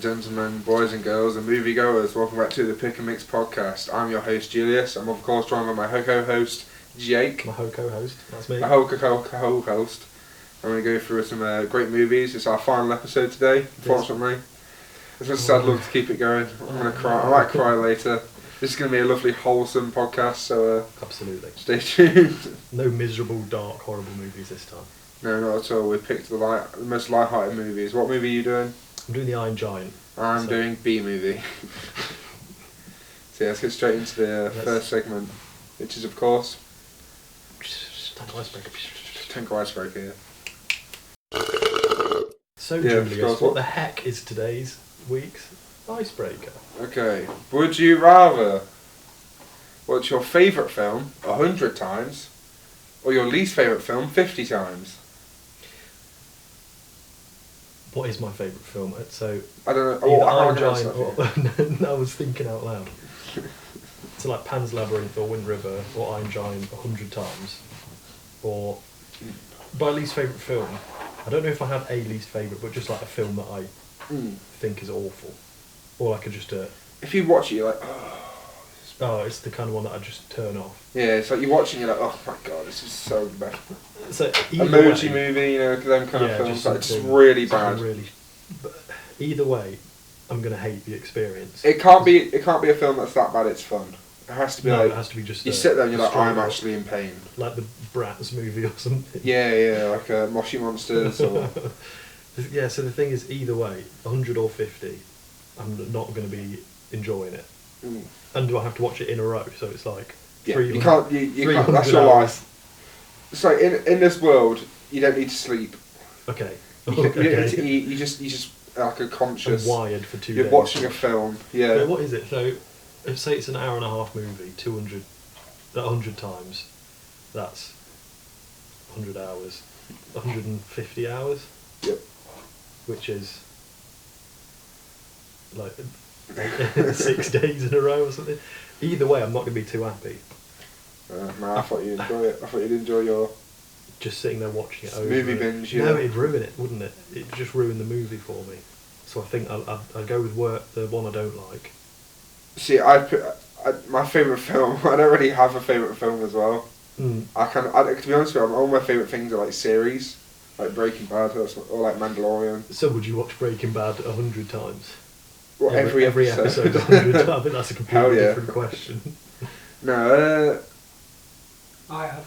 gentlemen, boys and girls, and moviegoers, welcome back to the Pick and Mix podcast. I'm your host Julius. I'm of course joined by my co-host Jake. My co-host, that's me. My co-host. I'm going to go through some great movies. It's our final episode today, unfortunately. It's just sad luck to keep it going. I'm going to cry. I might cry later. This is going to be a lovely, wholesome podcast, so absolutely. Stay tuned. No miserable, dark, horrible movies this time. No, not at all. We picked the most light-hearted movies. What movie are you doing? I'm doing the Iron Giant. I'm doing B-movie. So yeah, let's get straight into the first segment, which is, of course... Tank Icebreaker, yeah. So, Julius, what the heck is today's week's icebreaker? Okay. Would you rather watch your favourite film 100 times or your least favourite film 50 times? What is my favourite film? So I don't know. Iron Giant or I was thinking out loud. So like Pan's Labyrinth or Wind River or Iron Giant 100 times. Or my least favourite film. I don't know if I have a least favourite, but just like a film that I think is awful. Or like if you watch it, you're like, oh, it's the kind of one that I just turn off. Yeah, it's like you're watching, you're like, oh my god, this is so bad. So Emoji movie, you know, them kind of films, like just really bad. But either way, I'm gonna hate the experience. It can't be a film that's that bad. It's fun. It has to be it has to be just. You sit there and you're like, I'm actually in pain. Like the Bratz movie or something. Yeah, like Moshi Monsters or. Yeah, so the thing is, either way, 100 or 50, I'm not going to be enjoying it. And do I have to watch it in a row? So it's like... Yeah, you can't, that's your life. It's like, in this world, you don't need to sleep. Okay. You don't need to eat, you just like a conscious... I'm wired for 2 days. You're watching a film, yeah. Wait, what is it? So, say it's an hour and a half movie, 100 times, that's 100 hours. 150 hours? Yep. Which is like 6 days in a row or something. Either way, I'm not going to be too happy. Man, I thought you'd enjoy it. I thought you'd enjoy your... Just sitting there watching it over. Movie binge, yeah. No, it'd ruin it, wouldn't it? It'd just ruin the movie for me. So I think I'd go with the one I don't like. See, my favourite film, I don't really have a favourite film as well. To be honest with you, all my favourite things are like series. Like Breaking Bad or like Mandalorian. So would you watch Breaking Bad 100 times? Well, every episode 100 times? I think that's a completely different question. No, I have.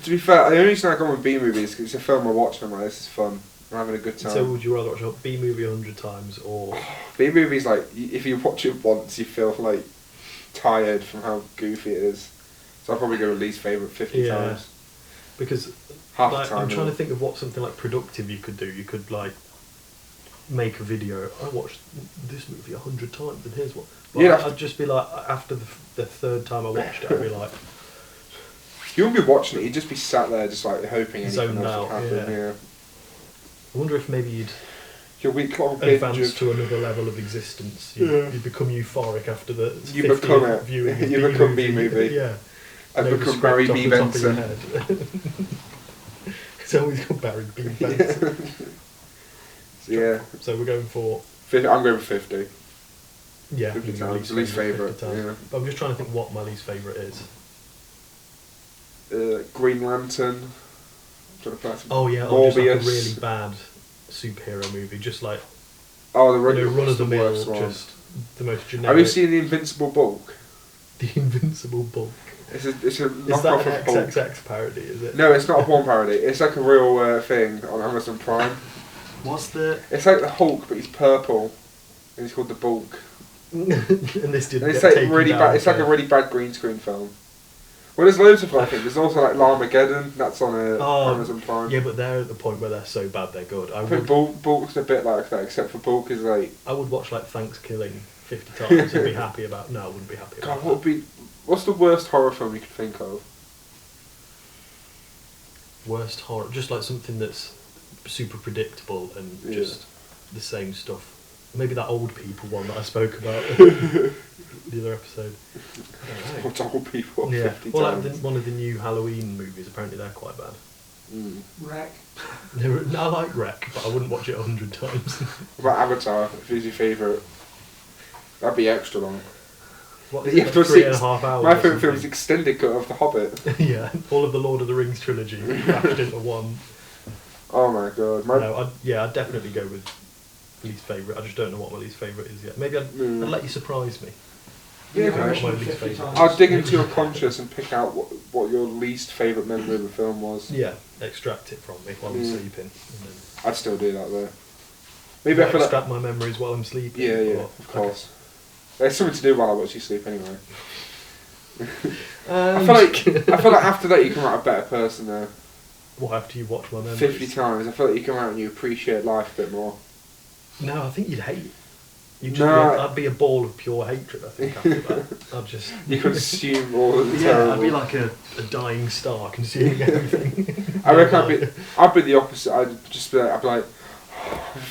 To be fair, the only reason I go with B movies is because it's a film I watch and I'm like, this is fun. I'm having a good time. So would you rather watch a B movie 100 times or... B movies, like, if you watch it once, you feel like tired from how goofy it is. So I'll probably go with least favourite 50 times. Because half time I'm trying to think of what something like productive you could do. You could like make a video. I watched this movie 100 times, and here's what. I'd just be like, after the third time I watched it, I'd be like, you wouldn't be watching it. You'd just be sat there, just like hoping anything else would happen. Yeah. I wonder if maybe you'd your week-long advance to another level of existence. You become euphoric after the you become it. Viewing you become B-movie. Yeah. I've become Barry B. Benson. It's always got Barry B. Benson. Yeah. So we're going for... I'm going for 50. Yeah. 50 times. Least favourite. Yeah. But I'm just trying to think what my least favourite is. Green Lantern. Oh yeah, or just like a really bad superhero movie. Just like... Oh, the run of the mill, just the most generic... Have you seen The Invincible Bulk? The Invincible Bulk. It's a knockoff is that of an XXX parody, is it? No, it's not a porn parody. It's like a real thing on Amazon Prime. What's the... It's like the Hulk, but he's purple. And he's called The Bulk. And this didn't it's get like really bad. It's like a really bad green screen film. Well, there's loads of them, I think. There's also like Larmageddon. That's on Amazon Prime. Yeah, but they're at the point where they're so bad they're good. I think Bulk's a bit like that, except for Bulk is like... I would watch like Thanksgiving 50 times and be happy about... No, I wouldn't be happy about that. What's the worst horror film you could think of? Worst horror? Just like something that's super predictable and just the same stuff. Maybe that old people one that I spoke about the other episode. What's old people? Yeah. 50 well, times. like one of the new Halloween movies. Apparently, they're quite bad. Wreck. I like Wreck, but I wouldn't watch it 100 times. What about Avatar? If it's your favourite, that'd be extra long. What is You it, have to like see 3.5 hours? my or favourite film is something? extended cut of The Hobbit. Yeah, all of the Lord of the Rings trilogy wrapped into one. Oh my god. No, I'd definitely go with least favourite. I just don't know what my least favourite is yet. Maybe I'd let you surprise me. Yeah, I've okay. mentioned My least 50 favourite. times. I'll dig into your conscious and pick out what your least favourite memory of the film was. Yeah, extract it from me while I'm sleeping. And then I'd still do that though. Maybe I feel like... extract my memories while I'm sleeping. Yeah, or- of course. There's something to do while I watch you sleep anyway. And I feel like after that you come out a better person though. what, after you watch my memories? 50 times. I feel like you come out and you appreciate life a bit more. No, I think you'd hate. You'd just No. I'd be a ball of pure hatred, I think, after that. I'd just... You consume all of the Yeah, terrible. I'd be like a dying star consuming everything. I reckon I'd be the opposite. I'd just be like,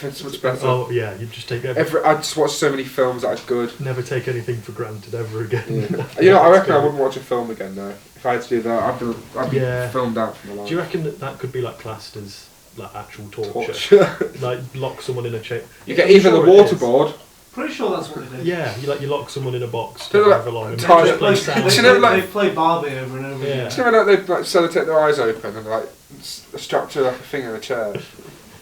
it's much better. Oh, yeah, you'd just take everything. I'd just watch so many films that are good. Never take anything for granted ever again. Yeah. You know, I reckon I wouldn't watch a film again though. If I had to do that, I'd be Yeah. filmed out from my life. Do you reckon that could be like classed as like actual torture? Torture. Like lock someone in a chair. You get either the waterboard. Pretty sure that's what they do. Yeah, you lock someone in a box Do for they however long and tie just it- play They, sound. Do you know, like- they play Barbie over and over Yeah. again. Do you know like they like sellotape their eyes open and like strapped to like a thing in a chair?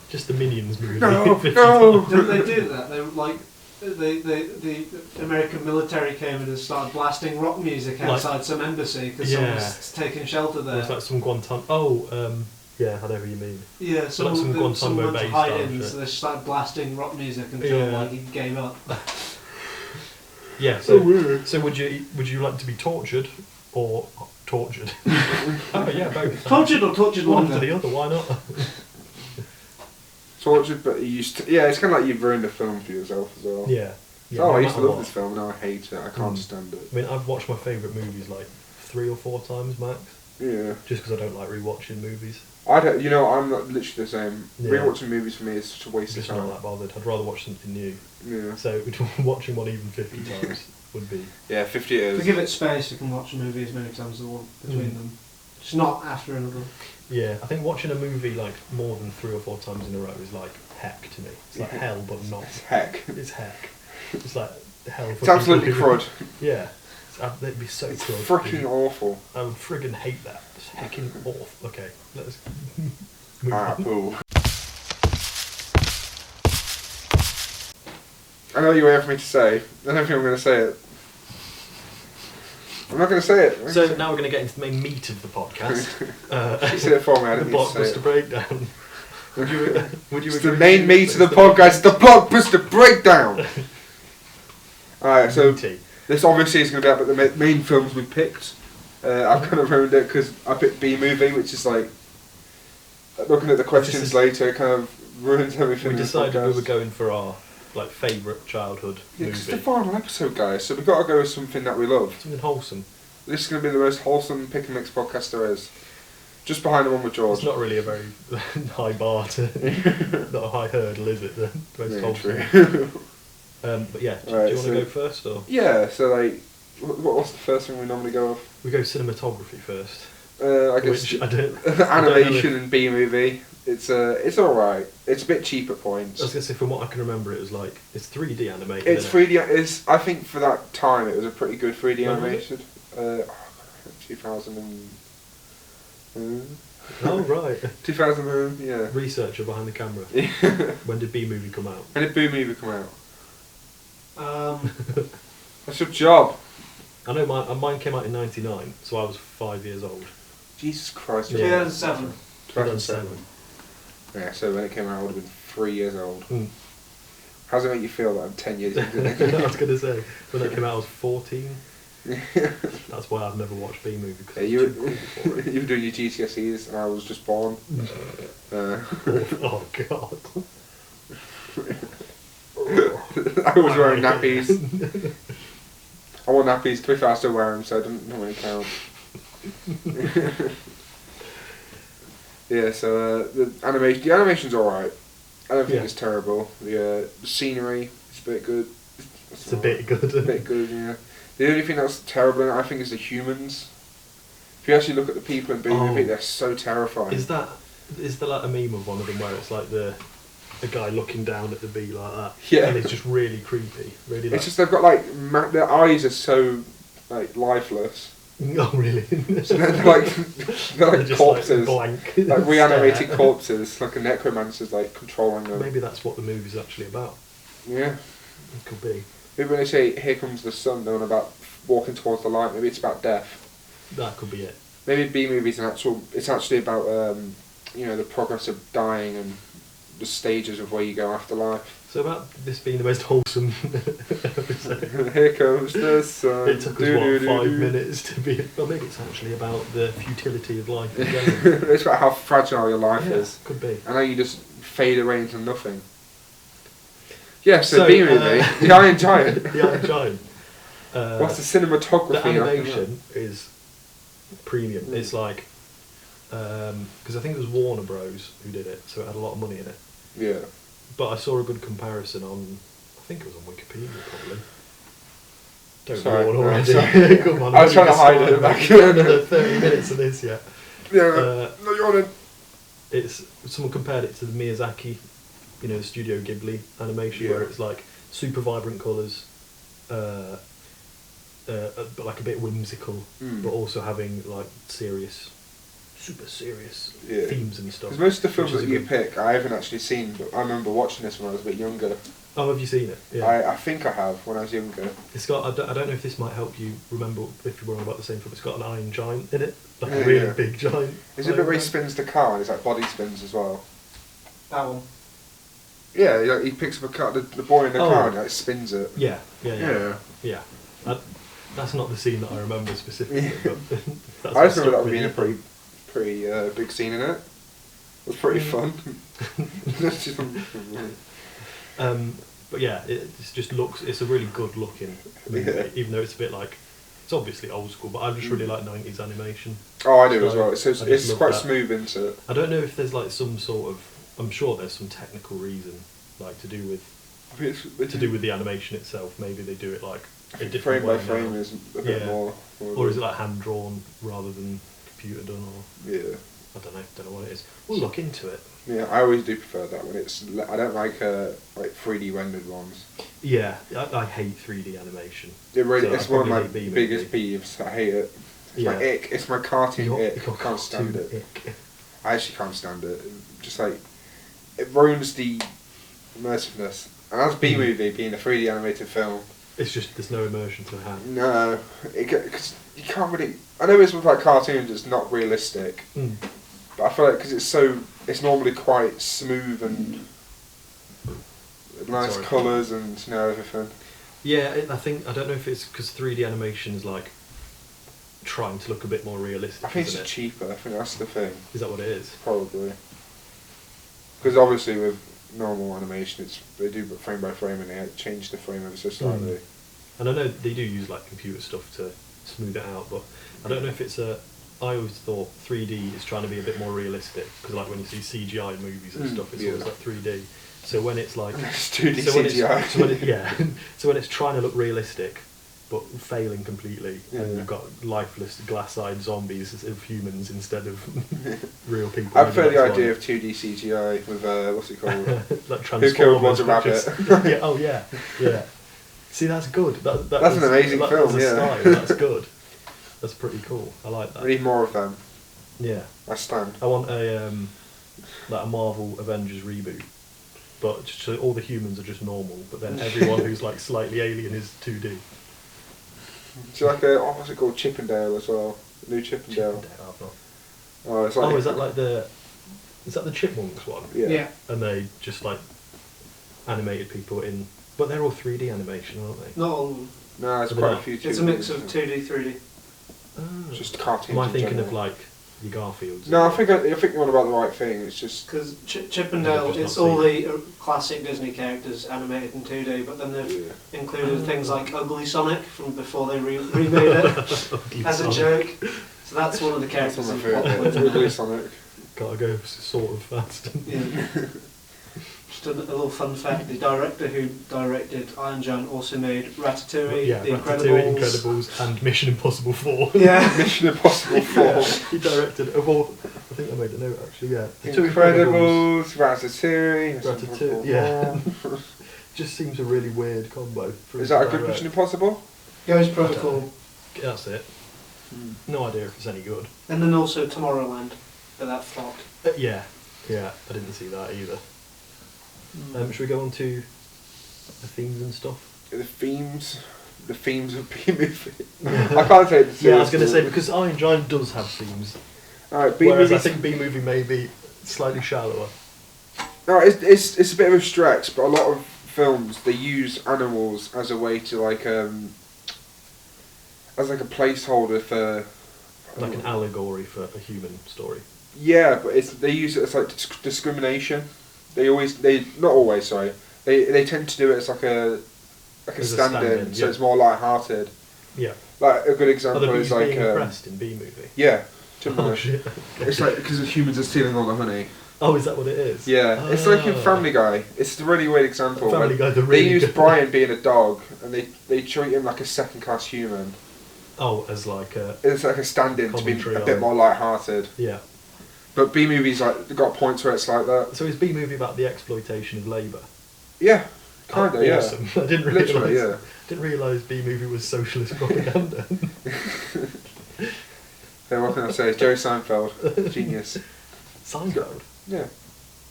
Just the Minions movie. No, 50 no. times. Didn't they do that? They were like, the American military came in and started blasting rock music Like- outside some embassy because Yeah. someone's taking shelter Or there. it's like some Guantanamo. Oh, yeah, I know what you mean. Yeah, some someone Guantanamo went to Bay hide style in, shit. so they started blasting rock music until Yeah. like he gave up. Yeah. So So, weird. so would you like to be tortured or tortured? Oh yeah, both. Tortured or tortured One longer? after the other. Why not? Tortured, but you used to, yeah, it's kind of like you've ruined the film for yourself as well. Yeah. Yeah, Oh, no I used to matter love what. this film, now I hate it. I can't stand it. I mean, I've watched my favourite movies like 3 or 4 times max, Yeah. just because I don't like rewatching movies. I don't, you know, I'm not literally the same. Yeah. Rewatching movies for me is such a I'm waste of just time. not that bothered. I'd rather watch something new. Yeah. So watching one even 50 times would be. Yeah, 50 If years. we give it space, we can watch a movie as many times as we want between them. Just not after another. Yeah, I think watching a movie like more than 3 or 4 times in a row is like heck to me. It's like hell, but not. Heck. It's heck. It's like hell. For It's absolutely people who- crud. Yeah. It'd be so It's crud. freaking awful. I would friggin' hate that. It's hecking awful. Okay, let's move Ah, on. boo. I know you wait for me to say. I don't think I'm going to say it. I'm not going to say it. So now we're going to get into the main meat of the podcast. You said it for me, I The didn't need to say blockbuster it. breakdown. Would you It's the agree main with meat of the this? podcast, the blockbuster breakdown! Alright, so Meaty. this obviously is going to be about the main films we picked. I've kind of ruined it because I picked B-movie, which is like, looking at the questions later, it kind of ruins everything. We in the decided we podcast. were going for our like favourite childhood Yeah, 'cause it's the movie. final episode, guys, so we've got to go with something that we love. Something wholesome. This is going to be the most wholesome pick and mix podcast there is. Just behind the one with George. It's not really a very high bar to, not a high hurdle, is it? The most Yeah, wholesome. true. But yeah, do Right, you want so- to go first or? Yeah, so like, what's the first thing we normally go off? We go cinematography first. I guess Which I don't. animation and B movie. It's all right. It's a bit cheap at I was points. gonna say, from what I can remember, it was like it's 3D animated. It's isn't it? 3D. It's I think for that time it was a pretty good 3D When was animation. 2000 and Oh right. 2000 and, yeah. Researcher behind the camera. When did B movie come out? When did Boo movie come out? Um, That's your job. I know mine came out in '99, so I was 5 years old. Jesus Christ. Yeah. 2007. 2007. Yeah, so when it came out I would have been 3 years old. Hmm. How does it make you feel that I'm 10 years I into was gonna say when that came out, I was 14. That's why I've never watched B movie because Yeah, it's too cool for it. you were doing your GCSEs and I was just born. Oh god. I was wearing nappies. I wore nappies, to be fair I still wear them, so it doesn't really count. Yeah, so the animation's alright. I don't think Yeah. it's terrible. The scenery is a bit good. It's a bit good. A bit good, yeah. The only thing that's terrible in it, I think, is the humans. If you actually look at the people in B movie, Oh. they're so terrifying. Is there like a meme of one of them where it's like the guy looking down at the bee like that? Yeah. And it's just really creepy. Really. Like, It's just they've got like their eyes are so like lifeless. oh really? So they're like just corpses, like, blank. like reanimated stare. corpses, like a necromancer's like controlling them. Maybe that's what the movie's actually about. Yeah. It could be. Maybe when they say "Here comes the sun," they're on about walking towards the light. Maybe it's about death. That could be it. Maybe B movie's it's actually about the progress of dying and the stages of where you go after life. So about this being the most wholesome episode. Here comes the sun. It took us 5 minutes to be. Well, maybe it's actually about the futility of life. In general. It's about how fragile your life Yeah, is. could be. And how you just fade away into nothing. Yeah, so So, B movie, the Iron Giant. The Iron Giant. What's the cinematography? The like in that? animation is premium. It's like because I think it was Warner Bros who did it, so it had a lot of money in it. Yeah. But I saw a good comparison on, I think it was on Wikipedia probably. Don't Sorry, yawn no, already. sorry. Come on, I was trying to hide it back. Another 30 minutes of this yet. Yeah, no, you're on it. It's someone compared it to the Miyazaki, the Studio Ghibli animation, Yeah. where it's like super vibrant colours, but like a bit whimsical, but also having like super serious Yeah. themes and stuff. Because most of the films which that is a you good- pick, I haven't actually seen, but I remember watching this when I was a bit younger. Oh, have you seen it? Yeah. I think I have when I was younger. It's got. I don't know if this might help you remember if you were on about the same film. It's got an iron giant in it, like Yeah, a really yeah. big giant. Is it a bit where he iron spins the car and it's like body spins as well? That one. Yeah, he picks up a car, the boy in the Oh. car and he like spins it. giant. Yeah. Yeah. That's not the scene that I remember specifically. But that's I what just remember that stuck being a with pretty big scene in it. It was pretty fun. But yeah, it just looks. It's a really good looking movie, Yeah. even though it's a bit like. It's obviously old school, but I just really like 90s animation. Oh, I do as So, well. I It's just love quite that. smooth, isn't it? I don't know if there's like some sort of. I'm sure there's some technical reason, like to do with the animation itself. Maybe they do it like a different frame by way frame now. is a bit Yeah. more. Or is it like hand drawn rather than computer done? Or Yeah. I don't know what it is. We'll look into it. Yeah, I always do prefer that one. I don't like 3D rendered ones. Yeah, I hate 3D animation. It's So one of I my probably hate biggest B-movie. peeves. I hate it. It's my Yeah. ick. It's my cartoon Your ick. I can't stand cartoon it. ick. I actually can't stand it. Just like it ruins the immersiveness. And as B movie being a 3D animated film, It's just there's no immersion to have. no, because you can't really. I know it's with like cartoons, it's not realistic, but I feel like because it's normally quite smooth and nice Sorry. colours and everything. Yeah, I don't know if it's because 3D animation is like trying to look a bit more realistic. I think it's isn't just it? cheaper. I think that's the thing. Is that what it is? Probably. Because obviously with normal animation, they do frame by frame and they change the frame ever so slightly. And I know they do use like computer stuff to smooth it out, but I don't know if it's a. I always thought 3D is trying to be a bit more realistic because like when you see CGI in movies and stuff, it's always like 3D. So when it's like It's 2D so when CGI. so when it's trying to look realistic, but failing completely, and Yeah. you've got lifeless glass-eyed zombies of humans instead of real people. I prefer maybe the that's idea why. of 2D CGI with what's it called? like Who Killed Transformers, Roger but Rabbit? just- yeah. Oh yeah. Yeah. See, that's good. That's an amazing film, As a yeah. style, that's good. That's pretty cool. I like that. We need more of them. Yeah. I stand. I want a like a Marvel Avengers reboot, but just so all the humans are just normal, but then everyone who's like slightly alien is 2D. It's like what's it called? Chippendale as well. New Chippendale. I've not- Oh, it's like. Oh, is that like the? Is that the Chipmunks one? Yeah. And they just like animated people in, but they're all 3D animation, aren't they? Not all. No, there's But quite they're a few. It's a mix of 2D, 3D. Oh. Just cartoons. Am I in thinking general. of like your Garfields? No, I think you're on about the right thing. It's just. Because I've Chippendale, just it's not all seen the classic Disney characters animated in 2D, but then they've Yeah. included things like Ugly Sonic from before they remade it as a joke. So that's one of the That's characters one in of my favourite. Pop. Ugly Sonic. Gotta go sort of fast. Yeah. Just a little fun fact: the director who directed Iron Giant also made Ratatouille, Yeah, The Ratatouille, Incredibles. Incredibles, and Mission Impossible 4. Yeah. Mission Impossible 4. He directed of all. I think I made a note actually. Yeah, the two Incredibles, Ratatouille, Mission Ratatouille. Impossible Yeah. 4. Just seems a really weird combo. For him Is that to a good direct. Mission Impossible? Ghost Protocol, That's it. No idea if it's any good. and then also Tomorrowland, but that flopped. Yeah, I didn't see that either. Should we go on to the themes and stuff? The themes of B-movie. I can't take it seriously. Yeah, I was going to say, because Iron Giant does have themes, Alright, whereas I B-movies. think B-movie may be slightly shallower. No, it's a bit of a stretch, but a lot of films they use animals as a way to like as like a placeholder for Like an allegory for a human story. yeah, but they use it as like discrimination. They not always, sorry. They tend to do it as like a As a stand-in, stand-in, so yeah. it's more light-hearted. Yeah. Like a good Are example the bees is like being oppressed in B-movie? yeah, Oh generally. shit. It's like because the humans are stealing all the honey. Oh, is that what it is? Yeah, it's like in Ah. Family Guy. It's a really weird example. Family when Guy, the really they use good- Brian being a dog, and they treat him like a second-class human. Oh, as like a... It's like a stand-in to be Commentary a bit on- more light-hearted. Yeah. But B movies like they've got points where it's like that. So is B-movie about the exploitation of labour? Yeah, kinda. Oh, Yeah. awesome. I didn't Literally, realise. yeah. Didn't realise B-movie was socialist propaganda. So what can I say? Jerry Seinfeld, genius. Seinfeld? Yeah.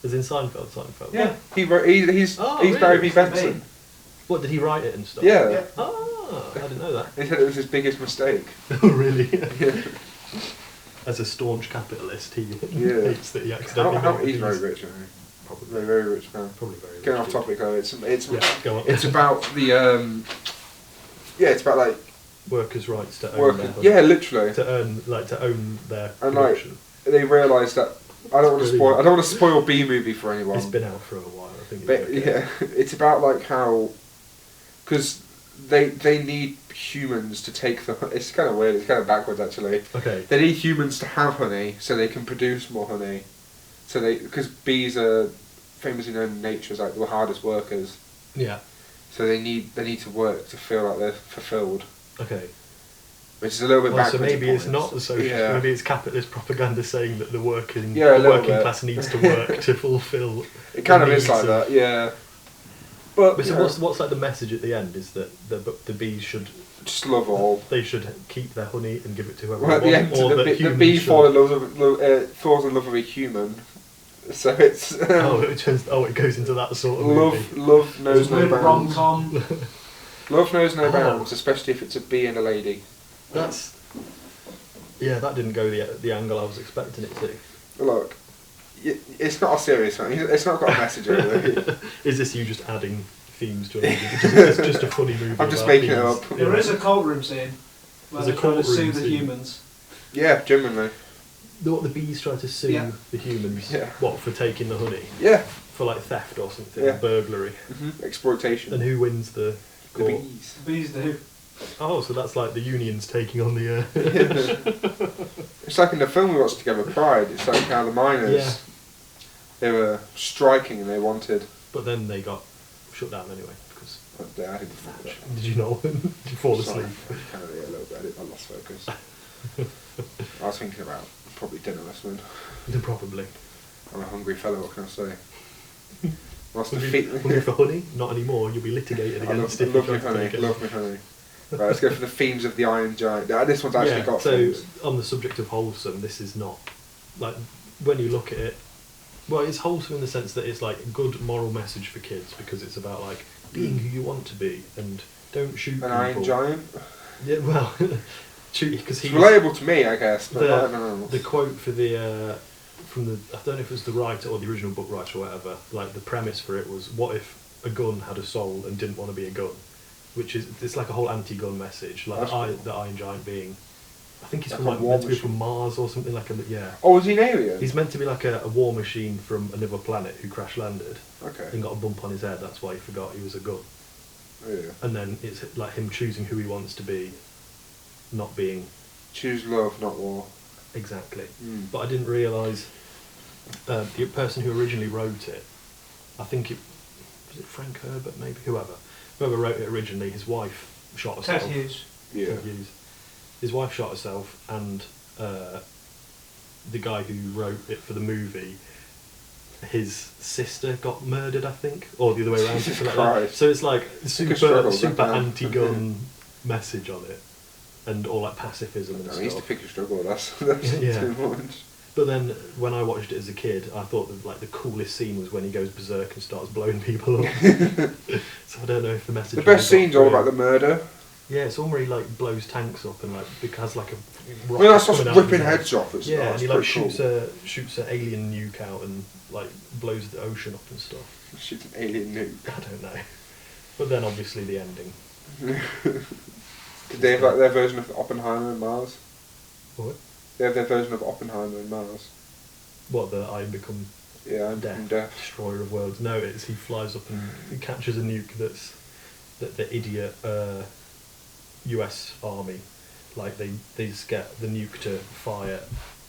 As in Seinfeld? Yeah. He wrote. He's Oh, he's really? Barry B. What's the Benson. name? What, did he write it and stuff? Yeah. Yeah. Ah, I didn't know that. He said it was his biggest mistake. Oh, really? Yeah. As a staunch capitalist, he Yeah. hates that he accidentally made He's very these- rich, isn't he? Probably. Very, very rich man. Probably very Getting rich off dude. topic though, it's Yeah, go on. it's about the yeah, it's about like Workers' rights to own working. their home. Yeah, literally. to own their And like production. they realise that I don't want to Brilliant. spoil. I don't want to spoil B movie for anyone. It's been out for a while, I think. But It's okay. yeah, it's about like how, because they need humans to take the. It's kind of weird. It's kind of backwards actually. Okay. They need humans to have honey so they can produce more honey. So because bees are famously known in nature as like the hardest workers. Yeah. So they need to work to feel like they're fulfilled, Okay. which is a little bit Well, so backwards. maybe at it's not the points. social. Yeah. Maybe it's capitalist propaganda saying that the working Yeah, a the little working bit. class needs to work to fulfil. It kind the of is needs like that. Yeah. But But so yeah, what's like the message at the end is that the bees should just love all. they should keep their honey and give it to whoever Well, at they the want, end, or the, that the humans bee should. falls in love with a human. So it's Oh, it goes into that sort of movie. love knows It's no weird bounds. rom-com. Love knows no Oh. bounds, especially if it's a bee and a lady. That's that didn't go the angle I was expecting it to. Look, it's not a serious one. It's not got a message really. Is this you just adding themes to a movie? It's just a funny movie. I'm just about making it bees. up. There is a courtroom scene where There's they're a trying to courtroom sue the scene. humans. Yeah, genuinely. What, the bees try to sue Yeah. the humans? Yeah. What, for taking the honey? Yeah. For like theft or something? Yeah. Burglary? Exploitation. And who wins the The court? bees. Bees do. Oh, so that's like the unions taking on the... It's like in the film we watched together, Pride. It's like how the miners, Yeah. they were striking and they wanted. But then they got shut down anyway, because... I didn't think that. Did you know? Did you fall Sorry. asleep? Kind of, yeah, a little bit. I lost focus. I was thinking about probably dinner listening. Probably. I'm a hungry fellow, what can I say? What's the Hungry, feet? hungry for honey? Not anymore. You'll be litigated I against love, if love you me try to honey, take it. love me honey. Right, let's go for the themes of the Iron Giant. This one's actually got so themes. on the subject of wholesome, this is not like when you look at it. Well, it's wholesome in the sense that it's like a good moral message for kids because it's about like being who you want to be and don't shoot An people. Iron Giant? Yeah, well, because It's he's relatable to me, I guess, but not everyone else. the quote for the from the I don't know if it was the writer or the original book writer or whatever. Like the premise for it was, what if a gun had a soul and didn't want to be a gun? Which is it's like a whole anti-gun message. Like That's cool. the Iron Giant being, I think he's Like from a like war meant to be machine. from Mars or something like a yeah. Oh, is he an alien? He's meant to be like a war machine from another planet who crash landed Okay. and got a bump on his head. That's why he forgot he was a gun. Yeah. And then it's like him choosing who he wants to be, not being Choose love, not war. exactly. Mm. But I didn't realise the person who originally wrote it. I think was it Frank Herbert, maybe? Whoever wrote it originally, his wife shot herself. Ted Hughes. Yeah. Ted Hughes. His wife shot herself, and the guy who wrote it for the movie, his sister got murdered, I think, or the other way around. Jesus something like that. Christ. So it's like struggle, super that man. anti-gun message on it, and all like pacifism and I used to stuff. pick a struggle. That's Yeah. too much. But then when I watched it as a kid, I thought that like the coolest scene was when he goes berserk and starts blowing people up. So I don't know if the message. The best really got scene's all through. about the murder. Yeah, it's all where he like blows tanks up and like because like a. I mean, that's coming just out of ripping his head. heads off. It's, Yeah, and he like pretty shoots cool. shoots an alien nuke out and like blows the ocean up and stuff. Shoots an alien nuke. I don't know. But then obviously the ending. Did they have like their version of Oppenheimer and Mars? What? They have their version of Oppenheimer and Mars. What, the I become Yeah, I'm deaf. destroyer of worlds? No, it's he flies up and he catches a nuke that the idiot US army, like they just get the nuke to fire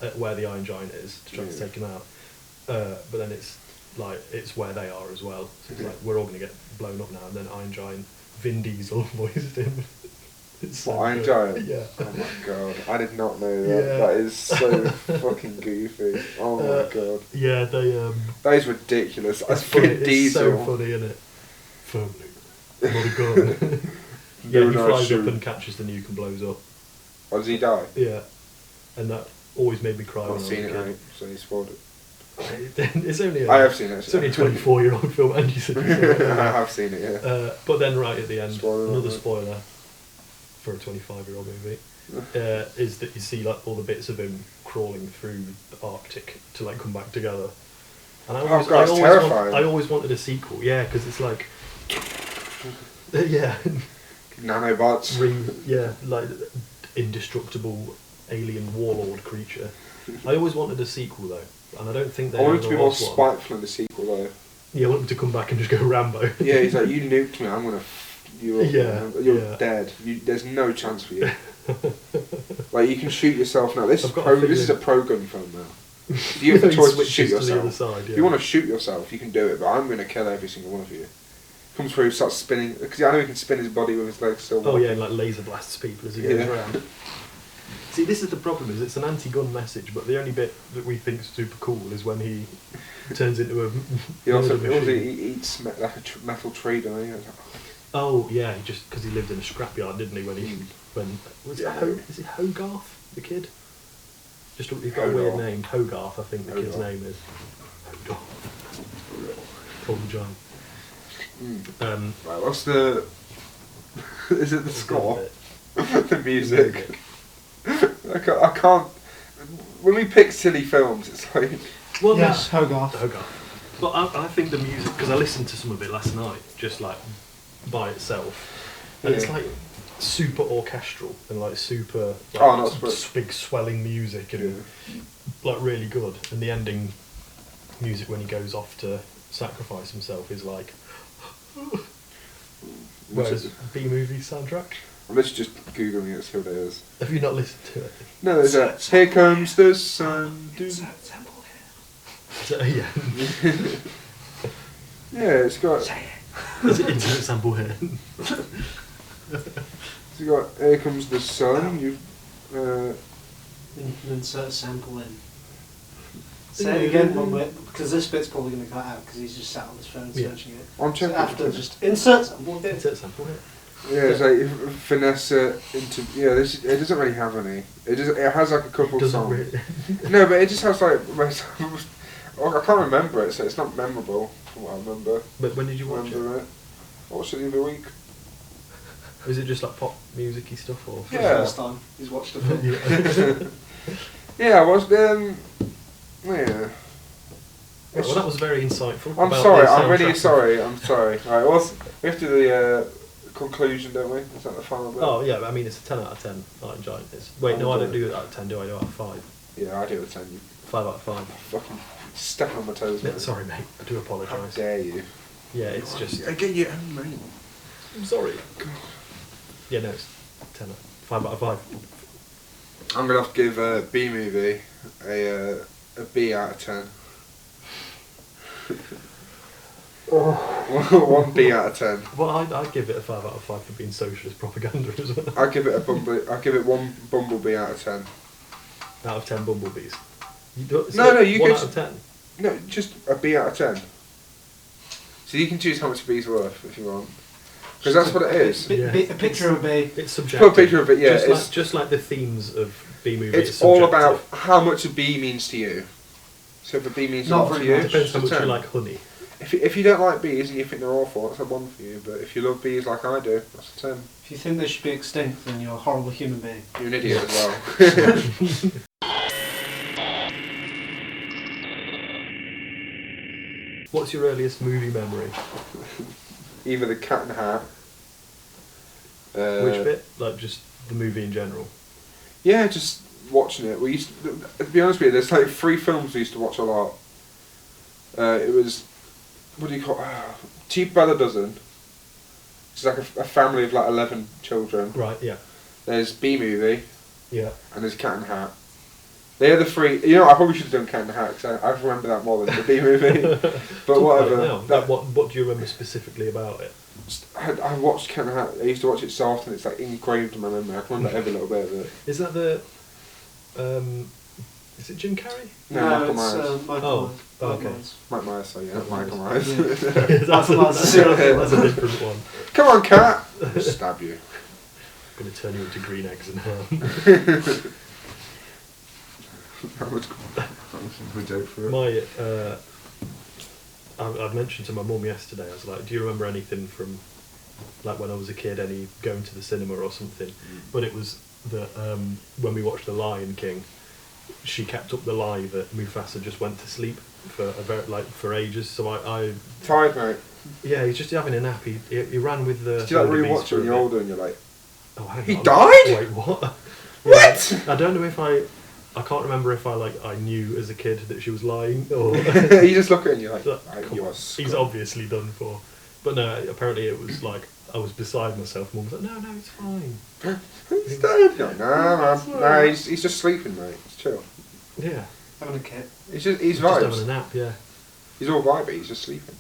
at where the Iron Giant is to try to take him out. But then it's where they are as well. So it's like we're all gonna get blown up now, and then Iron Giant, Vin Diesel voiced him. It's What, so Iron good. Giant? Yeah. Oh my god, I did not know that. Yeah. That is so fucking goofy. Oh my god. Yeah, they That is ridiculous. That's it's funny, Vin Diesel. It's so funny, isn't it? Firmly. Not a gun. Yeah, No, he no, flies shoot. up and catches the nuke and blows up. Or does he die? Yeah. And that always made me cry I've when not I seen was it, a mate, so you spoiled it. kid. It's only I have seen it. It's only a 24-year-old film, and you said I have seen it, yeah. But then right at the end, Spoiler another alert. spoiler for a 25-year-old movie is that you see like all the bits of him crawling through the Arctic to like come back together. And I always, God, it's terrifying. I always wanted a sequel, yeah, because it's like, yeah, Nanobots. like indestructible alien warlord creature. I always wanted a sequel though, and I don't think I they want him ever to be more was one. spiteful in the sequel, though. Yeah, I want him to come back and just go Rambo. Yeah, he's like, you nuked me, I'm gonna f you up. Yeah, man. You're yeah. dead. There's no chance for you. Like, you can shoot yourself now. This I've is got a this is a feeling- pro-gun film now. If you have the He choice to shoot switches to the other yourself, side, if yeah. you want to shoot yourself, you can do it, but I'm gonna kill every single one of you. Comes through, starts spinning, because I know he can spin his body with his legs still. Oh yeah, and like laser blasts people as he goes Yeah. around. See, this is the problem: is it's an anti-gun message, but the only bit that we think is super cool is when he turns into a. He also murder machine. he eats like a metal tree, doesn't he? Oh yeah, he just because he lived in a scrapyard, didn't he? When was it? Yeah. Is it Hogarth, the kid? Just he's got a weird Hogarth. name. Hogarth, I think the kid's Hogarth. name is. Hogarth. Paul John. Right, what's the? Is it the score? Bit. The music. I can't. When we pick silly films, it's like Well, Yes, Hogarth. Hogarth. But I think the music, because I listened to some of it last night, just like by itself, and it's Yeah. like super orchestral and like super like, Oh, not super- big swelling music and like really good. And the ending music when he goes off to sacrifice himself is like. Whereas B movie soundtrack. I'm literally just googling it, see what it is. Have you not listened to it? No, there's a Here Comes the Sun. So, yeah. Yeah, it's got There's an internet sample here. it's got Here Comes the Sun. You've Insert sample in. Say it again, one minute, because this bit's probably going to cut out because he's just sat on his phone Yeah. searching it. I'm So checking. after, just insert sample in. Internet sample here. Yeah, it's like Vanessa into it doesn't really have any. It has like a couple Doesn't songs. really. No, but it just has like I can't remember it, so it's not memorable from what I remember. But when did you watch it? Remember it? I watched it the other week. Is it just like pop music-y stuff or? For the Yeah. first time he's watched a film. Yeah. Yeah, I watched yeah. Well, that was very insightful. I'm about sorry. the I'm really soundtrack. sorry. I'm sorry. Right, well, we have to do the conclusion, don't we? Is that the final bit? Oh yeah, I mean it's a 10 out of 10. Iron Giant is. Wait, no, I don't do it out of 10. Do I? Do out of 5. Yeah, I do a 10. You 5 out of 5. fucking step on my toes, Yeah, mate. sorry, mate. I do How apologise. dare you? Yeah, it's just. I get your own money. I'm sorry. Yeah, no, it's 10 out. 5 out of 5. I'm gonna have to give B movie a B out of 10. 1 B out of 10. Well, I'd give it a 5 out of 5 for being socialist propaganda as well. I'd give it 1 Bumblebee out of 10. Out of 10 bumblebees. No, you 1 could. out of 10. No, just a B out of 10. So you can choose how much a B's worth if you want. Because that's what it is. A picture of a bee. It's subjective. Put a picture of it, yeah. Just like the themes of B movie. It's all about how much a bee means to you. So if a bee means Not something to very you, much. Depends how it's a much you 10. like honey. If you don't like bees and you think they're awful, that's a 1 for you. But if you love bees like I do, that's a 10. If you think they should be extinct, then you're a horrible human being. You're an idiot as well. What's your earliest movie memory? Either the Cat in the Hat. Which bit? Like just the movie in general? Yeah, just watching it. We used to be honest with you, there's like 3 films we used to watch a lot. It was, what do you call Cheap by the Dozen. It's like a family of like 11 children. Right, yeah. There's B-Movie. Yeah. And there's Cat in the Hat. They are the 3. You know, I probably should have done Cat in the Hat because I remember that more than the B-Movie. But whatever. Like, what do you remember specifically about it? I watched Cat in the Hat. I used to watch it so often. It's like engraved in my memory. I can remember every little bit of it. Is that the? Is it Jim Carrey? No, Michael it's Myers. Michael Myers. okay. Myers. Mike Myers, so yeah, Michael Michael Myers. Myers. Yeah. that's, That's a different one. Come on, cat! I'll stab you. I'm going to turn you into green eggs and ham. That was a joke for it. I've mentioned to my mum yesterday, I was like, do you remember anything from like when I was a kid, any going to the cinema or something? But it was that when we watched The Lion King, she kept up the lie that Mufasa just went to sleep for ages. So I Tired, mate. yeah, he's just having a nap. He ran with the. Do you like wildebeest rewatch for it a when you're bit. older and you're like, Oh, hang he on. died? Wait, what? What? I don't know if I can't remember if I knew as a kid that she was lying or. You just look at it and you're like, Come you on, are he's obviously done for. But no, apparently it was like I was beside myself. Mum was like, no, it's fine. He's dead. You're like, nah, man. Nah, he's just sleeping, mate. It's chill. Yeah. Having a kit. He's Just vibes. having a nap, yeah. He's all vibey, he's just sleeping.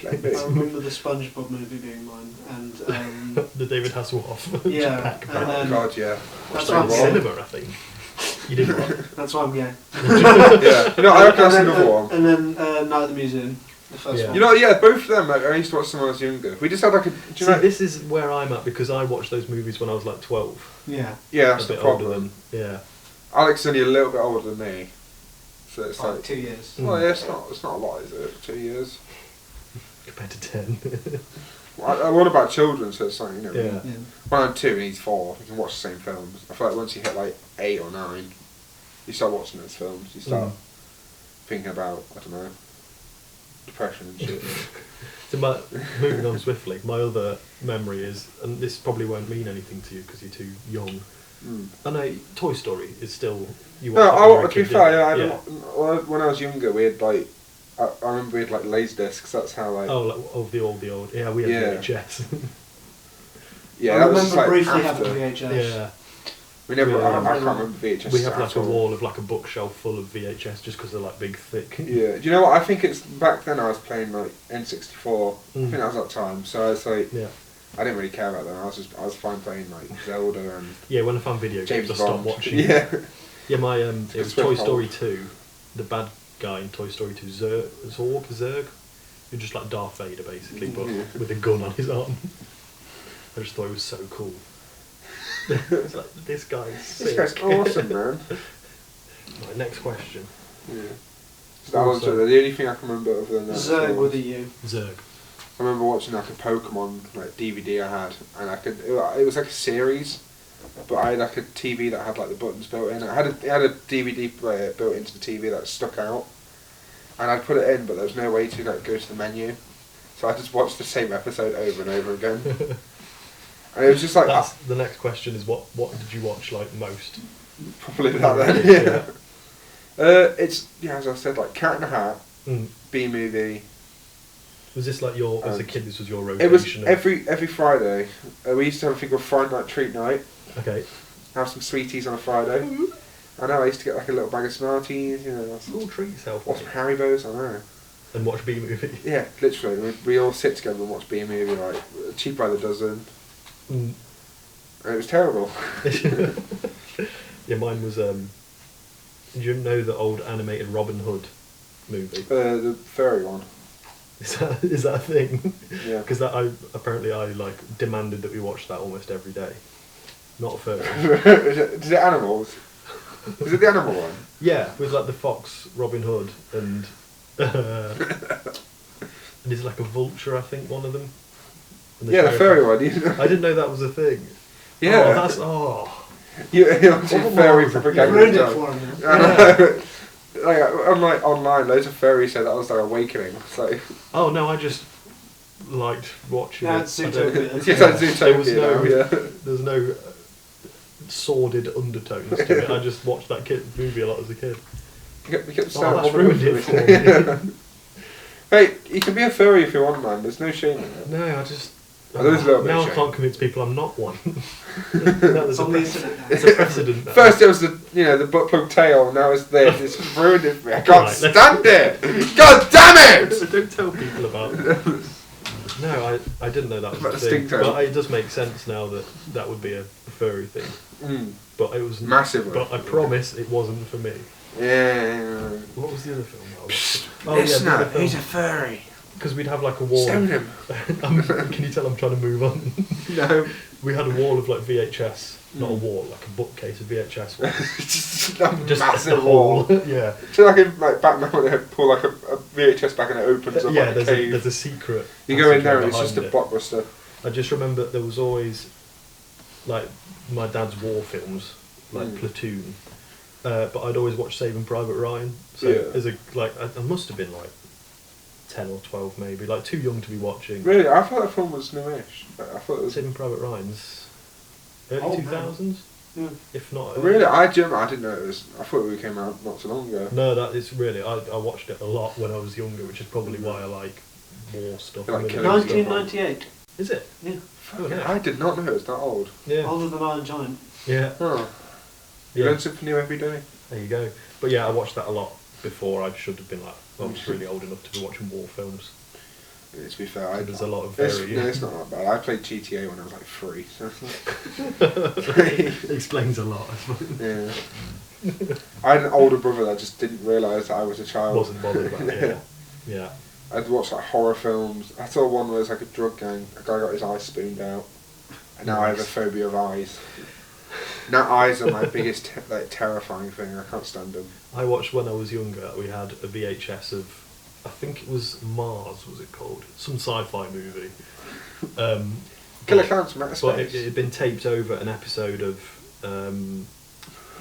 Let Vibey. me. I remember the SpongeBob movie being mine, and The David Hasselhoff. Yeah, Pack and back. then- God, yeah. that's Watched why that I'm in saying. cinema, I think. You didn't what? That's why I'm gay. Yeah. You know, I reckon that's and another one. And then Night at the Museum, the first Yeah. one. You know, yeah, both of them, like, I used to watch them when I was younger. We just had like a... Do you See, know, this is where I'm at because I watched those movies when I was like 12. Yeah. yeah, that's a the bit older problem. than. Yeah. Alex is only a little bit older than me. So it's Like like... 2 years. Well, yeah, it's not a lot, is it? 2 years. Compared to 10. Well, I want about children, so it's like, you know... Yeah. Yeah. When I'm 2 and he's 4, we can watch the same films. I feel like once you hit like 8 or 9, you start watching those films. You start thinking about, I don't know, depression and shit. So moving on swiftly, my other memory is, and this probably won't mean anything to you because you're too young. I know Toy Story is still. You No, watch that when you were a to be kid, fair, didn't yeah, you? when I was younger, we had like, I remember we had like Laserdiscs. That's how like. Oh, like, of the old. Yeah, we had Yeah. VHS. Yeah, I that was remember like briefly after. having VHS. yeah. We never. Yeah. I can't remember VHS. We have like at a all. wall of like a bookshelf full of VHS just because they're like big, thick. Yeah. Do you know what? I think it's back then. I was playing like N64. I think that was that time. So I was like, Yeah. I didn't really care about them. I was fine playing like Zelda and Yeah, when I found video James games, I stopped Bond. watching. Yeah. Yeah, it was Toy Swift Story Hold. 2. The bad guy in Toy Story 2, Zurg, who's just like Darth Vader basically, but Yeah. with a gun on his arm. I just thought it was so cool. It's like, this guy's sick. This guy's awesome, man. Right, next question. Yeah. So that was the only thing I can remember other than that. Zerg with a U. Zurg. I remember watching like a Pokemon like DVD I had, and it was like a series, but I had like a TV that had like the buttons built in. It had a DVD player built into the TV that stuck out, and I'd put it in, but there was no way to like go to the menu, so I just watched the same episode over and over again. And it was just like That's the next question is what did you watch like most? probably that then. Yeah. It's as I said, like Cat in the Hat, B movie. Was this like as a kid? This was your It was rotation. every Friday. We used to have a thing called Friday Night Treat Night. Okay. Have some sweeties on a Friday. I know I used to get like a little bag of Smarties, you know. All treat yourself. Or some Haribos, I know. and watch B movie. Yeah, literally. We all sit together and watch B movie, like cheap by the dozen. Mm. And it was terrible. Yeah, mine was. Did you know the old animated Robin Hood movie? The furry one. Is that a thing? Yeah. Because apparently I like demanded that we watch that almost every day. Not a furry. Is it animals? Is it the animal one? Yeah, with like the fox, Robin Hood, and there's like a vulture, I think, one of them. And Yeah, the furry one. I didn't know that was a thing. Yeah. Oh, that's You're obviously What furry was it? propaganda. Ruined it as for well. him. Yeah. Like, unlike online, loads of furries said that was their awakening. So Oh no, I just liked watching No, it. it's I don't- Zootopia. yeah, that's Zootopia There was no, now, yeah. there's no sordid undertones to it. I just watched that movie a lot as a kid. You kept Oh, saying that's Robin ruined Hood it for for me. Hey, you can be a furry if you want, man. There's no shame in it. No, I just. Oh, there is a little bit now of I shame. can't convince people I'm not one. There's It's a on the precedent. internet now. There's a precedent. now. First it was the butt plug tail, now it's this. It's ruined it for me. I can't Right, stand it! God damn it! Don't tell people about it. No, I didn't know that was About a the thing. stink tail. But it does make sense now that that would be a furry thing. Mm. But it was Massively. But I promise it wasn't for me. Yeah. What was the other film that I watched? Listener, he's a furry. Because we'd have like a wall. Stone him. Can you tell I'm trying to move on? No. We had a wall of like VHS, not a wall, like a bookcase of VHS ones. Just a Just massive a wall. wall. Yeah. So like in like Batman when they pull like a VHS back and it opens up Yeah, like a there's cave. there's a secret. You go in passageway there and it's just a behind it. blockbuster. I just remember there was always like my dad's war films, like Platoon, but I'd always watch Saving Private Ryan. So Yeah. as a I must have been like 10 or 12 maybe, like too young to be watching. Really? I thought that film was newish. I thought it was... Saving Private Ryan's early Oh, 2000s, Yeah. if not. Really? I didn't know it was... I thought it came out not so long ago. No, that is really. I watched it a lot when I was younger, which is probably why I like war stuff. You like and killing military stuff. stuff. 1998. Is it? Yeah. Oh, yeah. I did not know it was that old. Yeah. Older than Iron Giant. Yeah. Oh. You Yeah. learn something new every day. There you go. But yeah, I watched that a lot before I should have been like, I was really old enough to be watching war films. Yeah, to be fair, There's a lot of it's, very... no, it's not that bad. I played GTA when I was like 3. So. It explains a lot, I suppose. Yeah. I had an older brother that just didn't realise that I was a child. Wasn't bothered about it, yeah. Yeah. I'd watch like horror films. I saw one where it was like a drug gang. A guy got his eyes spooned out. And now I have a Nice. phobia of eyes. Now eyes are my biggest terrifying thing. I can't stand them. I watched when I was younger, we had a VHS of, I think it was Mars, was it called? Some sci-fi movie. Killer but- Clowns from Outer But Space. it had been taped over an episode of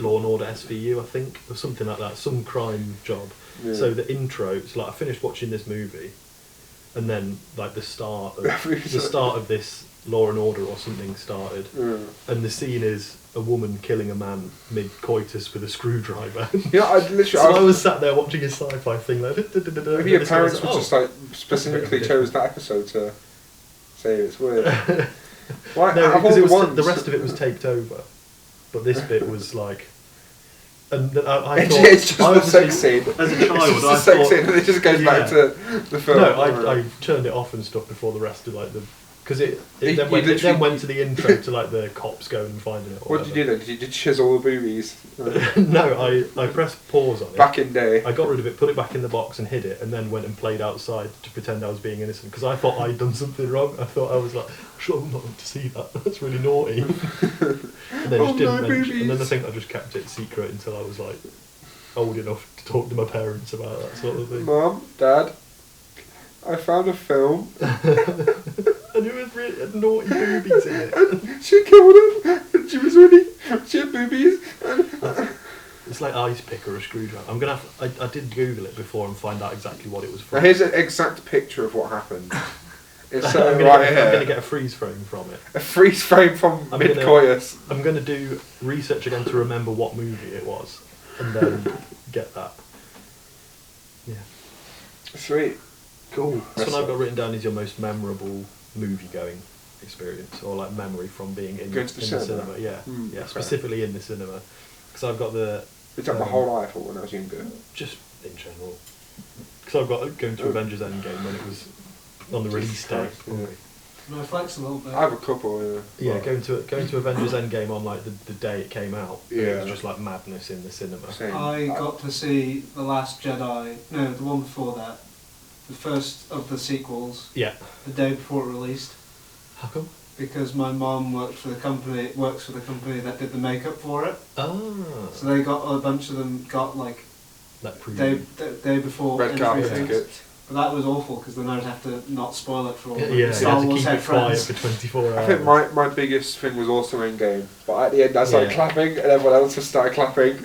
Law and Order SVU, I think, or something like that, some crime job. Yeah. So the intro, it's like I finished watching this movie, and then like the start of this Law and Order or something started, Yeah. and the scene is a woman killing a man mid-coitus with a screwdriver. You know, I literally... So I was sat there watching a sci-fi thing like... Maybe your parents were just like specifically chose that episode to say it's weird. Why? No, out of because all it was ones- the rest of it was taped over, but this bit was like... And I It's, thought... it's just I the obviously- sex scene. As a child, it's just I the sex thought... scene and it just goes back Yeah. to the film. No, I turned it off and stuff before the rest of like the... Because it You then went, it literally- then went to the intro to like the cops going and finding it. Or What did you do then? Did you just chisel the boobies? No, I pressed pause on it. Back in day. I got rid of it, put it back in the box and hid it, and then went and played outside to pretend I was being innocent because I thought I'd done something wrong. I thought I was like, sure, I'm not meant to see that. That's really naughty. And then Oh, just didn't no, mention. And then I boobies. think I just kept it secret until I was like old enough to talk to my parents about that sort of thing. Mum, Dad, I found a film. And it was really had naughty boobies in it. And she killed him. And she was really... She had boobies. It's like ice pick or a screwdriver. I'm gonna have. I did Google it before and find out exactly what it was Now from. here's an exact picture of what happened. It's I'm gonna, right get, here. I'm gonna get a freeze frame from it. A freeze frame from I'm mid-coitus. I'm gonna do research again to remember what movie it was, and then get that. Yeah. Sweet. Cool. That's So what I've it. got written down is your most memorable movie-going experience, or like memory from being in, Going to the in cinema? the cinema. Yeah, Hmm, yeah, okay. specifically in the cinema, because I've got the It's like my whole life or when I was younger. just in general. Because I've got going to Avengers Endgame when it was on the release day. Yeah. No, flex a little bit. I have a couple. Yeah, going to Avengers Endgame on like the day it came out. Yeah. It was just like madness in the cinema. Same. I got to see The Last Jedi, no, the one before that, the first of the sequels, Yeah. the day before it released, How come? because my mum works for the company that did the makeup for it. Ah. So they got a bunch of them got like That day before Red entry carpet things. tickets. But that was awful because then I'd have to not spoil it for all Yeah, the you Star had to Wars keep head it quiet friends. for 24 hours. I think my biggest thing was also Endgame, but at the end I started Yeah. clapping and everyone else just started clapping.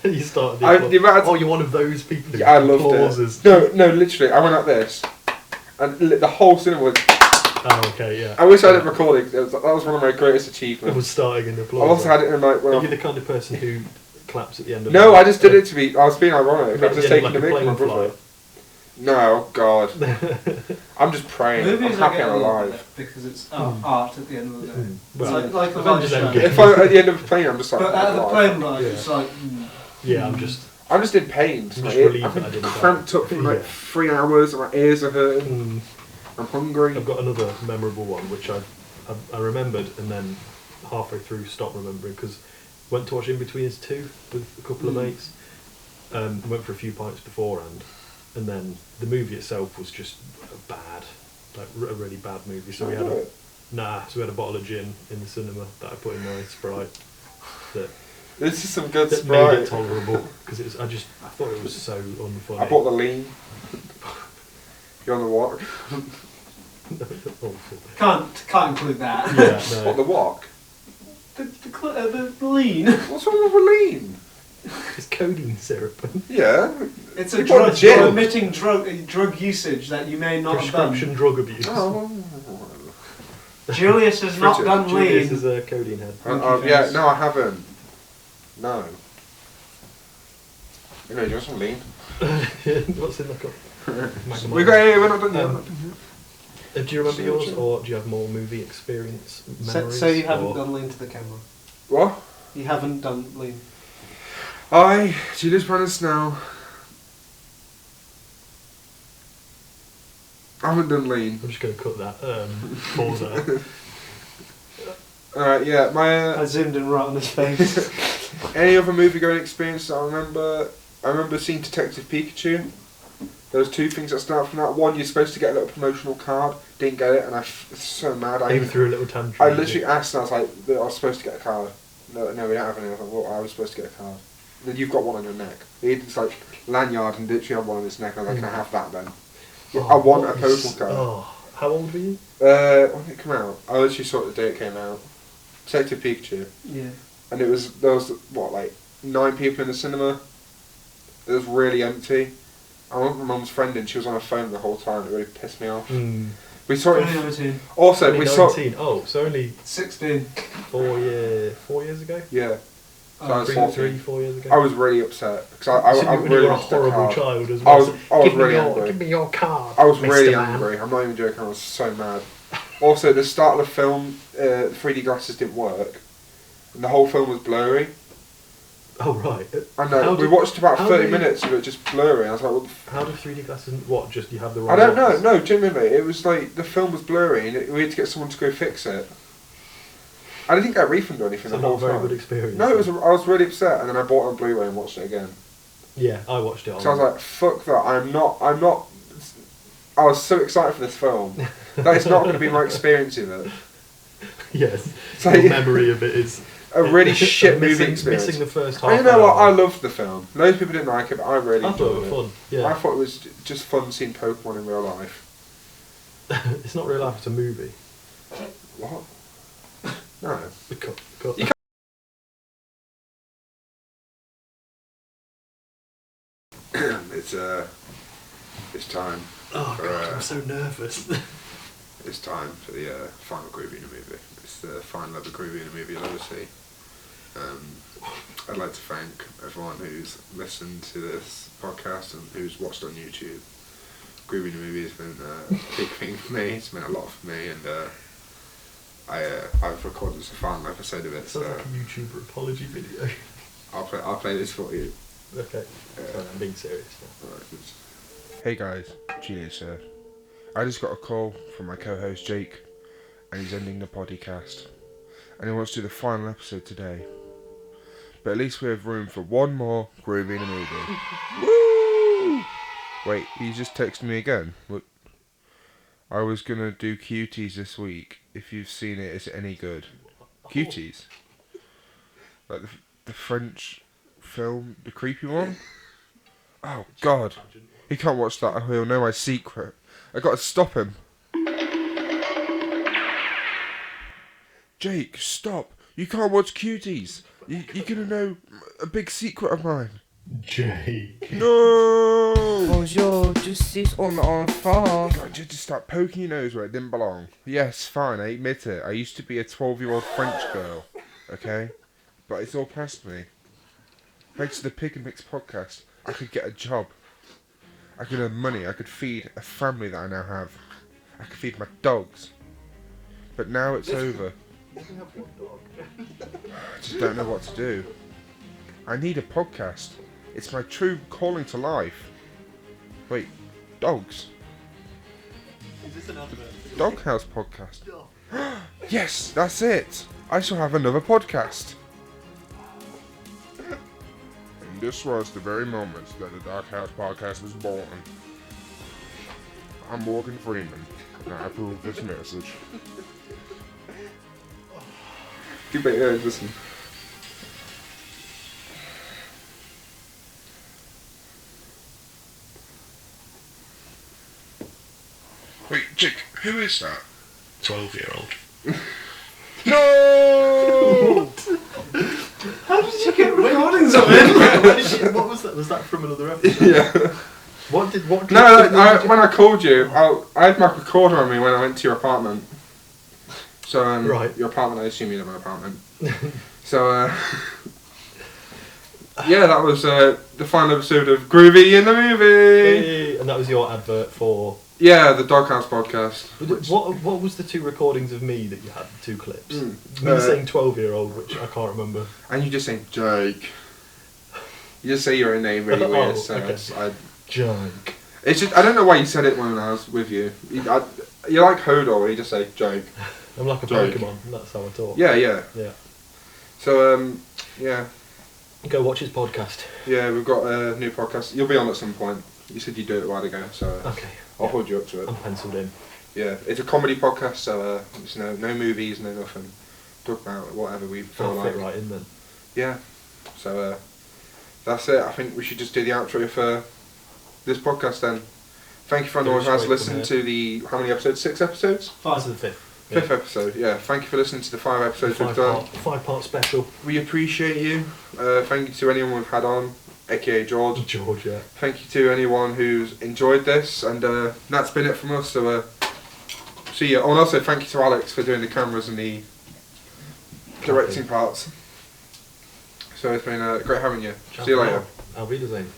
You started The amount of- oh, you're one of those people who Yeah, I loved applauses. it. No, literally, I went like this, and the whole cinema was. Oh, okay, yeah. I wish I didn't record it. That was one of my greatest It achievements. was starting in applause. I also had it in like when Are you I. the kind of person who claps at the end of No, I just did it to be. I was being ironic. I was just Yeah, taking like the a mic from my plane brother. flight. No, oh God. I'm just praying. Movies I'm I happy get I'm a lot alive. with it because it's art at the end of the day. Well, It's like a Avengers live show. Endgame. If I'm at the end of the plane, I'm just like. But at the alive. plane ride, Yeah. it's like, Yeah, I'm just in pain. I'm just Like, relieved I've that I been didn't cramped die. up for like Yeah. 3 hours, and my ears are hurting. Mm. I'm hungry. I've got another memorable one which I remembered and then halfway through stopped remembering because went to watch In-Betweeners 2 with a couple of mates. Went for a few pints beforehand, and then the movie itself was just bad, like a really bad movie. So we had we had a bottle of gin in the cinema that I put in my Sprite that This is some good made it Sprite. tolerable because I thought it was so unfunny. I bought the lean. You're on the walk. Awful. can't include that. Yeah, What, no. the walk? The lean. What's wrong with the lean? It's codeine syrup. Yeah. It's You a bought drug the gin. omitting drug usage that you may not have Prescription done. drug abuse. Oh. Julius has not Fridge- done Julius lean. is a codeine head. Yeah, no, I haven't. No. Anyway, do you want some lean? What's in the cup? Magnum We're not done yet. do you remember yours, Sure. or do you have more movie experience memories? So you haven't or- done lean to the camera. What? You haven't done lean. Julius Brandis now. I haven't done lean. I'm just going to cut that pause out. Alright, yeah, I zoomed in right on his face. any other movie going experience that I remember seeing Detective Pikachu. There was 2 things that stood out from that. One, you're supposed to get a little promotional card. Didn't get it, and I was so mad. Even threw a little tantrum. I literally asked, and I was like, I was supposed to get a card. No, we don't have any. I was like, well, I was supposed to get a card. Then you've got one on your neck. He had this like lanyard and literally had one on his neck. And I was like, can I have that then? Oh, I want a what postal is- card. Oh, how old were you? When did it come out? I literally saw it the day it came out. Detective Pikachu. Yeah. And there was what, like 9 people in the cinema. It was really empty. I went with my mum's friend and she was on her phone the whole time. It really pissed me off. We saw it. 2019. Also, Only we saw. 19. Oh, so only 16. 4 years ago? Yeah. So I was 4 years ago? I was really upset because I So you really were a wanted the horrible card. child as I well. was- so I was give me really your, angry. Give me your card. I was Mr. really Man. angry. I'm not even joking. I was so mad. Also, the start of the film, 3D glasses didn't work, and the whole film was blurry. Oh, right. I know. How We did- watched about how 30 did- minutes of it just blurry. I was like, what the How do 3D glasses... What, just you have the wrong I don't know. glasses? No, genuinely, it was like the film was blurry, and we had to get someone to go fix it. I didn't get a refund or anything So the not whole a very time. good experience. No, then. I was really upset, and then I bought it on Blu-ray and watched it again. Yeah, I watched it on... So I was like, fuck that. I'm not. I was so excited for this film. That is not going to be my experience of it. Yes. So- Your memory of it is... A really shit movie missing, experience. Missing the first half And you know what? I hour. loved the film. Loads of people didn't like it, but I really I thought enjoyed it was fun. I Yeah. thought it was just fun seeing Pokemon in real life. It's not real life, it's a movie. What? No. Cut. You It's time. Oh, for, God, I'm so nervous. It's time for the final Groovy in a movie. It's the final ever Groovy in a movie you'll ever see. I'd like to thank everyone who's listened to this podcast and who's watched on YouTube. Groovy in a movie has been a big thing for me. It's meant a lot for me, and I've recorded this final episode of it. Sounds So like a YouTuber apology video. I'll play this for you. Okay. Sorry, I'm being serious now. Alright, Hey guys, Julius here. I just got a call from my co-host Jake, and he's ending the podcast. And he wants to do the final episode today. But at least we have room for one more groovy in a movie. Woo! Wait, he just texted me again. Look, I was gonna do Cuties this week. If you've seen it, is it any good? Cuties? Like the French film, the creepy one? Oh God. He can't watch that, he'll know my secret. I gotta stop him. Jake, stop. You can't watch Cuties. You're gonna know a big secret of mine. Jake. No! Bonjour, justice on enfant. God, you just start poking your nose where it didn't belong. Yes, fine, I admit it. I used to be a 12-year-old French girl. Okay? But it's all past me. Thanks to the Pig and Mix podcast, I could get a job. I could earn money. I could feed a family that I now have. I could feed my dogs. But now it's over. I just don't know what to do. I need a podcast. It's my true calling to life. Wait, dogs? Is this an advert? Doghouse podcast. Yes, that's it. I shall have another podcast. And this was the very moment that the Doghouse podcast was born. I'm Morgan Freeman, and I approve this message. Give me ears, listen. Wait, Jake, who is that? 12-year-old. No! How did you get recordings of it? What was that? Was that from another episode? Yeah. What? No, when I called you, I had my recorder on me when I went to your apartment. So, right. Your apartment, I assume you know my apartment. So, yeah, that was the final episode of Groovy in the Movie! And that was your advert for... Yeah, the Doghouse podcast. What was the two recordings of me that you had, the two clips? Me Uh, saying 12-year-old, which I can't remember. And you just saying, Jake. You just say your own name really Oh, weird, so okay. Jake. it's just, I don't know why you said it when I was with you. You're like Hodor, where you just say, Jake. I'm like a Jake. Pokemon, and that's how I talk. Yeah, yeah. Yeah. So, yeah. Go watch his podcast. Yeah, we've got a new podcast. You'll be on at some point. You said you'd do it a while ago, so Okay. I'll hold you up to it. I'm penciled in. Yeah, it's a comedy podcast, so it's no movies, no nothing. Talk about whatever we feel I'll like. fit right in then. Yeah. So that's it. I think we should just do the outro for this podcast then. Thank you for anyone who has listened to the how many episodes? 6 episodes? This is the fifth. Fifth episode. Yeah. Thank you for listening to the 5 episodes we've done. 5-part special. We appreciate you. Thank you to anyone we've had on, aka George. George, yeah. Thank you to anyone who's enjoyed this, and that's been it from us. So see you. Oh, and also thank you to Alex for doing the cameras and the directing parts. So it's been great having you. See you later. Auf Wiedersehen.